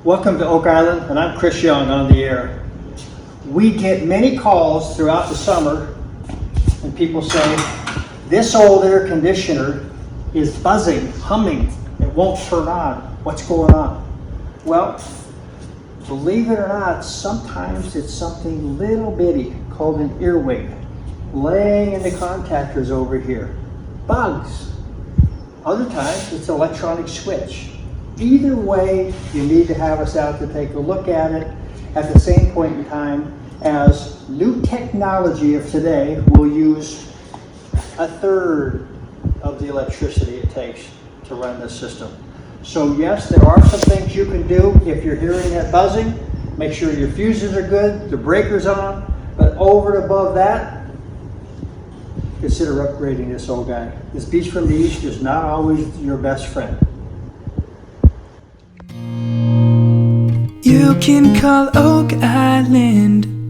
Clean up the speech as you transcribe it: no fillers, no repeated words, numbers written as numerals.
Welcome to Oak Island, and I'm Cris Young on the air. We get many calls throughout the summer, and people say, this old air conditioner is buzzing, humming, it won't turn on. What's going on? Well, believe it or not, sometimes it's something little bitty called an earwig laying in the contactors over here. Bugs. Other times it's an electronic switch. Either way, you need to have us out to take a look at it at the same point in time as new technology of today will use a third of the electricity it takes to run this system. So yes, there are some things you can do if you're hearing that buzzing. Make sure your fuses are good, the breaker's on, but over and above that, consider upgrading this old guy. This beach from the east is not always your best friend. You can call Oak Island